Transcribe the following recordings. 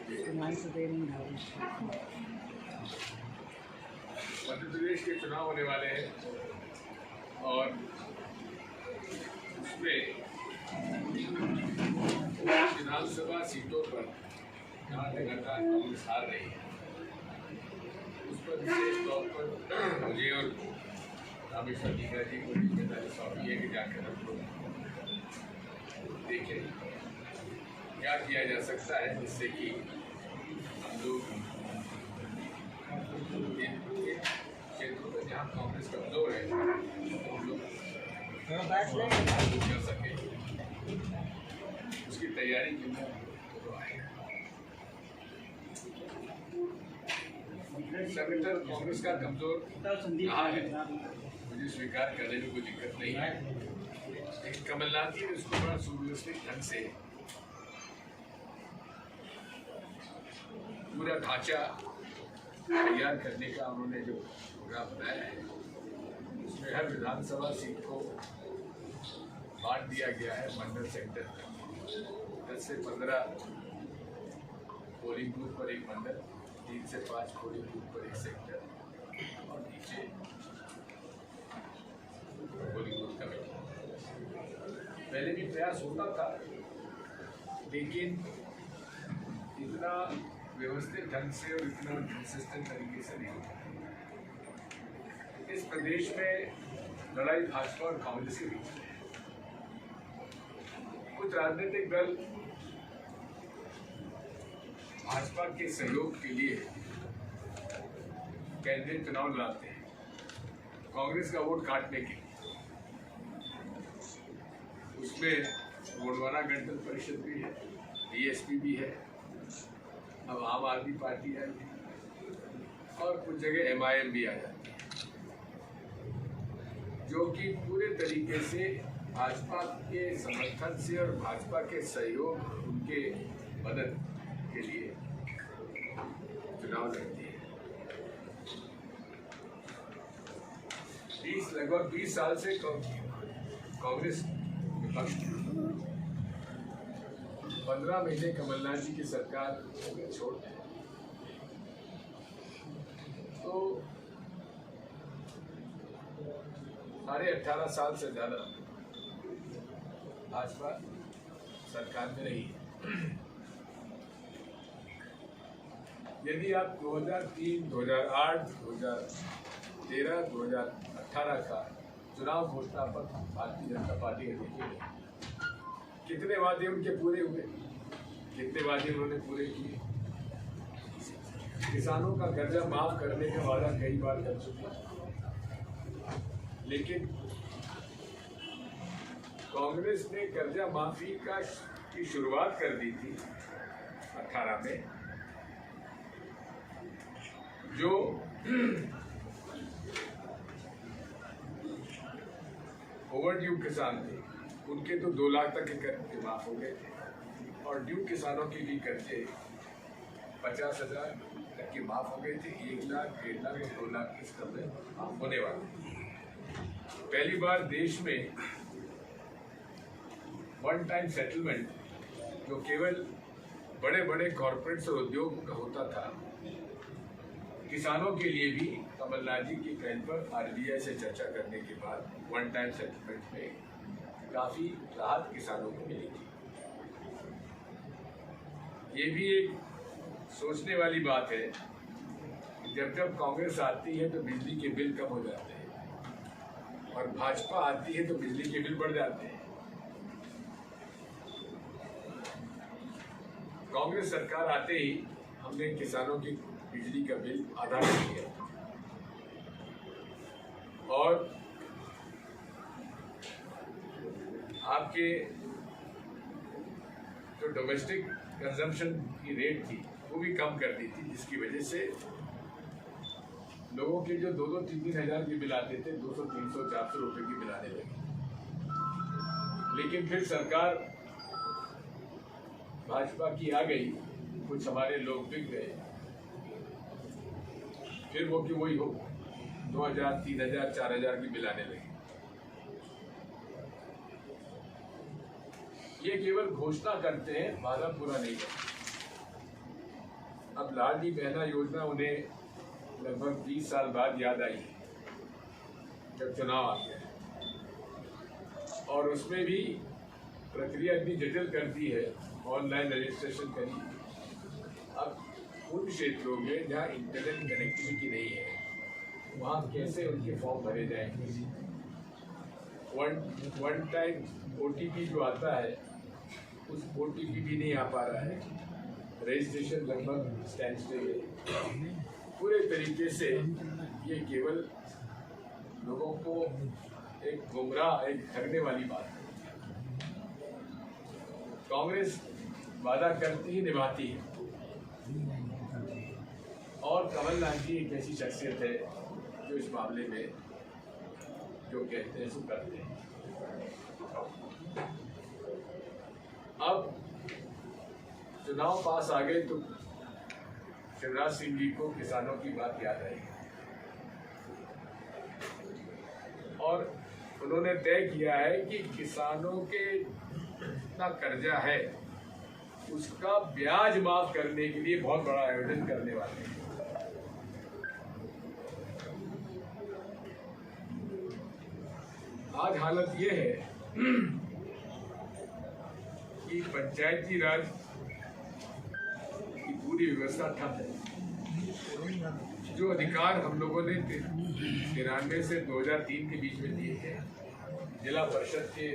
मध्य प्रदेश के चुनाव होने वाले हैं और उसमें विधानसभा सीटों पर जहाँ लगातार कांग्रेस हार रही है उस पर विशेष तौर पर मुझे और रामेश्वर दीघा जी को जिम्मेदारी सौंपी है कि जाकर हम लोग देखें क्या किया जा सकता है जिससे कि हम लोग क्षेत्रों में जहाँ कांग्रेस कमजोर है हम लोग कर सके उसकी तैयारी की संगठन कांग्रेस का कमजोर कहाँ है मुझे स्वीकार करने में कोई दिक्कत नहीं है, लेकिन कमलनाथ जी ने उसको बड़ा सुव्यवस्थित ढंग से पूरा ढांचा तैयार करने का उन्होंने जो प्रोग्राम बनाया है उसमें हर विधानसभा सीट को बांट दिया गया है मंडल सेक्टर में 10 से 15 पोलिंग बूथ पर एक मंडल, 3 से 5 पोलिंग बूथ पर एक सेक्टर और नीचे पोलिंग बूथ कमेटी। पहले भी प्रयास होता था लेकिन इतना व्यवस्थित ढंग से और इतना कंसिस्टेंट तरीके से नहीं होता। इस प्रदेश में लड़ाई भाजपा और कांग्रेस के बीच में कुछ राजनीतिक दल भाजपा के सहयोग के लिए केंद्रीय चुनाव लड़ाते हैं कांग्रेस का वोट काटने के लिए। उसमें गोंडवाना गणतंत्र परिषद भी है, बीएसपी भी है, अब आम आदमी पार्टी आई है और कुछ जगह एमआईएम भी आ जाती है जो कि पूरे तरीके से भाजपा के समर्थन से और भाजपा के सहयोग उनके मदद के लिए चुनाव लड़ती है। लगभग 20 साल से कांग्रेस विपक्ष 15 महीने कमलनाथ जी की सरकार छोड़ तो 18.5 साल से ज्यादा भाजपा सरकार में रही है। यदि आप 2003, 2008, 2013, 2018 का चुनाव घोषणा पत्र भारतीय जनता पार्टी का देखिए कितने वादे उनके पूरे हुए, कितने वादे उन्होंने पूरे किए। किसानों का कर्जा माफ करने का वादा कई बार कर चुके, लेकिन कांग्रेस ने कर्जा माफी की शुरुआत कर दी थी 18 में, जो ओवरड्यू किसान थे उनके तो 2 लाख तक के कर्जे माफ हो गए थे और ड्यू किसानों के भी कर्जे 50,000 तक के माफ हो गए थे। 1 लाख, 1.5 लाख और 2 लाख इस क्रम में होने वाले। पहली बार देश में वन टाइम सेटलमेंट जो केवल बड़े बड़े कॉर्पोरेट्स और उद्योगों का होता था, किसानों के लिए भी कमलनाथ जी की पहल पर आरबीआई से चर्चा करने के बाद वन टाइम सेटलमेंट में काफी राहत किसानों को मिली थी। ये भी एक सोचने वाली बात है, जब जब कांग्रेस आती है तो बिजली के बिल कम हो जाते हैं और भाजपा आती है तो बिजली के बिल बढ़ जाते हैं। कांग्रेस सरकार आते ही हमने किसानों की बिजली का बिल आधा कर दिया और आपके जो डोमेस्टिक कंजम्पशन की रेट थी वो भी कम कर दी थी, जिसकी वजह से लोगों के जो 2-2, 3-3 हज़ार के बिल आते थे 200, 300, 400 रुपए की बिल आने लगे। लेकिन फिर सरकार भाजपा की आ गई, कुछ हमारे लोग बिक गए, फिर वो की वही हो 2,000, 3,000, 4,000 की बिल आने लगी। ये केवल घोषणा करते हैं, वादा पूरा नहीं करते। अब लाडली बहना योजना उन्हें लगभग 20 साल बाद याद आई जब चुनाव आ गया, और उसमें भी प्रक्रिया इतनी जटिल कर दी है, ऑनलाइन रजिस्ट्रेशन करी। अब उन क्षेत्रों में जहाँ इंटरनेट कनेक्टिविटी नहीं है वहाँ कैसे उनके फॉर्म भरे जाएंगे? वन टाइम OTP जो आता है उस OTP भी नहीं आ पा रहा है, रजिस्ट्रेशन लगभग स्टैंड स्टिल है। पूरे तरीके से ये केवल लोगों को एक गुमराह, एक ठगने वाली बात है। कांग्रेस वादा करती ही निभाती है, और कमलनाथ जी एक ऐसी शख्सियत है जो इस मामले में जो कहते हैं सो करते हैं। अब चुनाव पास आ गए तो शिवराज सिंह जी को किसानों की बात याद आई, और उन्होंने तय किया है कि किसानों के जितना कर्जा है उसका ब्याज माफ करने के लिए बहुत बड़ा आयोजन करने वाले हैं। आज हालत ये है कि पंचायती राज की पूरी व्यवस्था ठप है। जो अधिकार हम लोगों ने 93 से 2003 के बीच में दिए थे, जिला परिषद के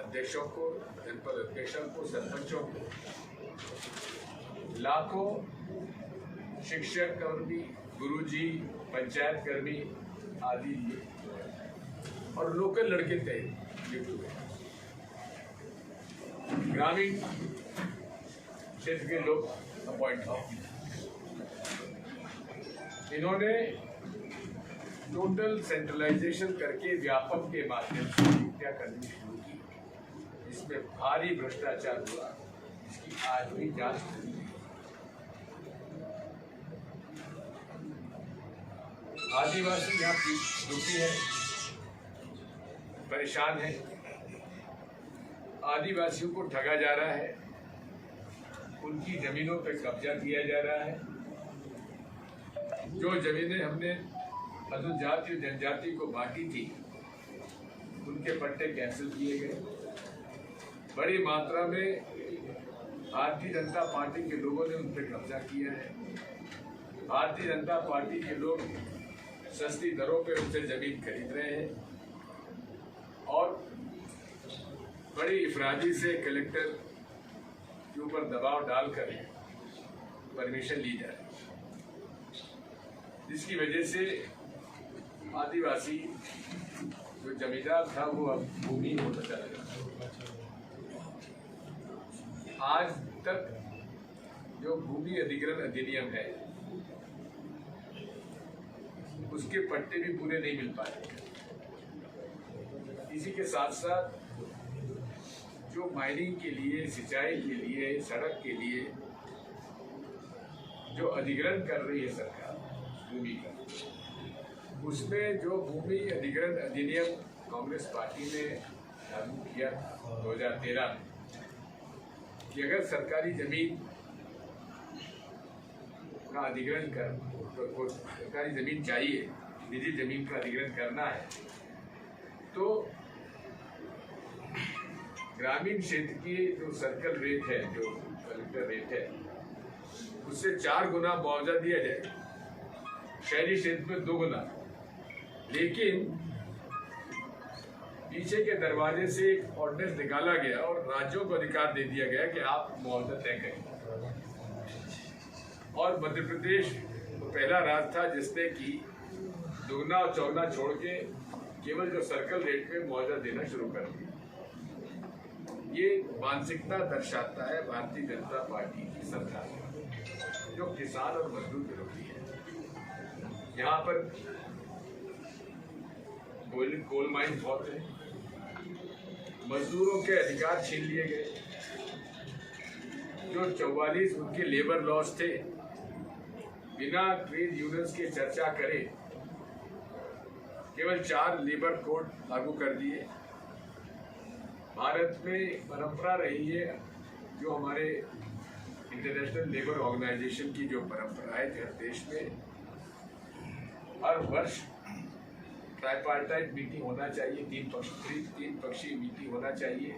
अध्यक्षों को, जनपद अध्यक्षों को, सरपंचों को, लाखों शिक्षक कर्मी, गुरुजी, पंचायत कर्मी आदि और लोकल लड़के थे नियुक्त हुए। ग्रामीण क्षेत्र के लोग अपॉइंट हुए। इन्होंने टोटल सेंट्रलाइजेशन करके व्यापक के माध्यम से नियुक्तियां करनी शुरू की, जिसमें भारी भ्रष्टाचार हुआ, जिसकी आज भी जांच हुई। आदिवासी यहाँ दुखी है, परेशान है। आदिवासियों को ठगा जा रहा है, उनकी जमीनों पर कब्जा किया जा रहा है। जो जमीनें हमने अनुजाति और जनजाति को बांटी थी, उनके पट्टे कैंसिल किए गए। बड़ी मात्रा में भारतीय जनता पार्टी के लोगों ने उन पर कब्जा किया है। भारतीय जनता पार्टी के लोग सस्ती दरों पे उनसे जमीन खरीद रहे हैं, और बड़ी इफरादी से कलेक्टर के ऊपर दबाव डालकर परमिशन ली जा रही है, जिसकी वजह से आदिवासी जो जमींदार था वो अब भूमिहीन होता चला गया। आज तक जो भूमि अधिग्रहण अधिनियम है उसके पट्टे भी पूरे नहीं मिल पाए। इसी के साथ साथ जो माइनिंग के लिए, सिंचाई के लिए, सड़क के लिए जो अधिग्रहण कर रही है सरकार भूमि का, उसमें जो भूमि अधिग्रहण अधिनियम कांग्रेस पार्टी ने लागू किया 2013 में, कि अगर सरकारी जमीन का अधिग्रहण कर, सरकारी जमीन चाहिए, निजी जमीन का अधिग्रहण करना है, तो ग्रामीण क्षेत्र की जो सर्कल रेट है, जो कलेक्टर रेट है, उससे 4 गुना मुआवजा दिया जाए, शहरी क्षेत्र में 2 गुना। लेकिन पीछे के दरवाजे से एक ऑर्डिनेंस निकाला गया और राज्यों को अधिकार दे दिया गया कि आप मुआवजा तय करें। और मध्य प्रदेश तो पहला राज्य था जिसने कि दुगना और चौगुना छोड़ के केवल जो सर्कल रेट में मुआवजा देना शुरू कर दिया। ये मानसिकता दर्शाता है भारतीय जनता पार्टी की सरकार, जो किसान और मजदूर विरोधी है। यहाँ पर कोल माइन बहुत है, मजदूरों के अधिकार छीन लिए गए। जो 44 उनके लेबर लॉस थे, बिना ट्रेड यूनियंस के चर्चा करे केवल 4 लेबर कोड लागू कर दिए। भारत में परंपरा रही है, जो हमारे इंटरनेशनल लेबर ऑर्गेनाइजेशन की जो परंपरा है हर देश में हर वर्ष ट्राइपार्टाइट मीटिंग होना चाहिए, तीन पक्षीय मीटिंग होना चाहिए,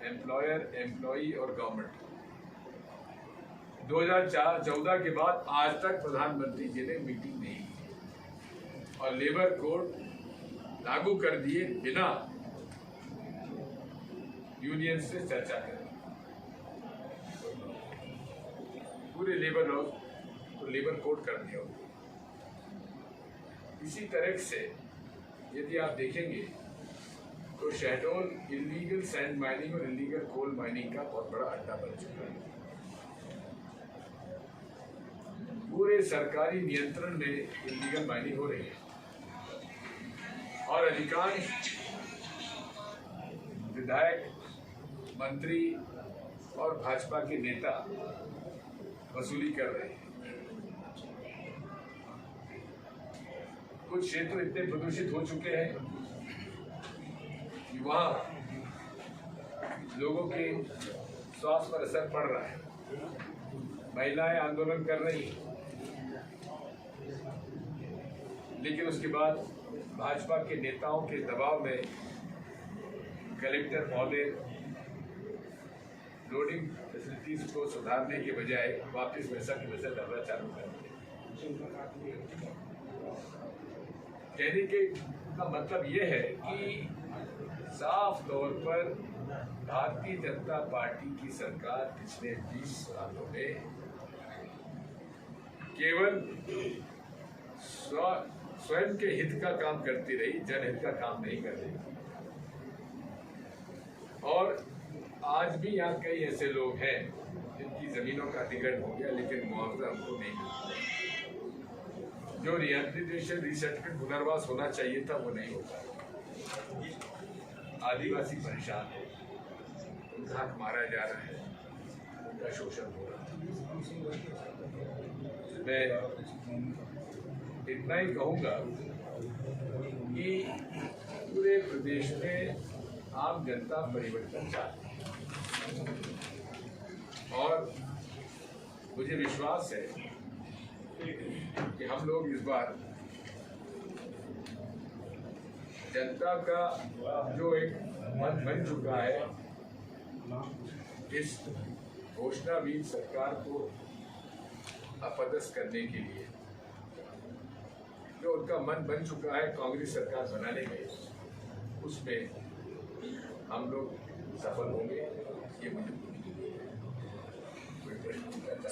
एम्प्लॉयर, एम्प्लॉई और गवर्नमेंट। 2014 के बाद आज तक प्रधानमंत्री जी ने मीटिंग नहीं की और लेबर कोड लागू कर दिए बिना यूनियन से चर्चा करें। पूरे लेबर लॉ तो लेबर कोड कर दिया। इसी तरह से यदि आप देखेंगे तो शहडोल इलीगल सैंड माइनिंग और इलीगल कोल माइनिंग का बहुत बड़ा अड्डा बन चुका है। पूरे सरकारी नियंत्रण में इलीगल माइनिंग हो रही है और अधिकांश विधायक, मंत्री और भाजपा के नेता वसूली कर रहे हैं। कुछ क्षेत्र इतने प्रदूषित हो चुके हैं कि वहां लोगों के स्वास्थ्य पर असर पड़ रहा है। महिलाएं आंदोलन कर रही हैं, लेकिन उसके बाद भाजपा के नेताओं के दबाव में कलेक्टर महोदय लोडिंग फैसिलिटीज को सुधारने के बजाय वापस वैसा की वैसा धरना चालू कर दिया। कहने के का मतलब यह है कि साफ तौर पर भारतीय जनता पार्टी की सरकार पिछले 20 सालों में केवल स्वयं के हित का काम करती रही, जनहित का काम नहीं कर रही। और आज भी यहाँ कई ऐसे लोग हैं जिनकी जमीनों का अधिग्रहण हो गया लेकिन मुआवजा उनको नहीं मिला। जो रिहैबिलिटेशन, रीसेटलमेंट, पुनर्वास होना चाहिए था वो नहीं होता। आदिवासी परेशान है, उनका हक मारा जा रहा है, उनका शोषण हो रहा है। मैं इतना ही कहूँगा कि पूरे प्रदेश में आम जनता परिवर्तन चाहती है और मुझे विश्वास है कि हम लोग इस बार जनता का जो एक मन बन चुका है इस घोषणावीर सरकार को अपदस्थ करने के लिए, जो उनका मन बन चुका है कांग्रेस सरकार बनाने में, उसमें हम लोग सफल होंगे। ये मुझे कोई प्रश्न नहीं करता।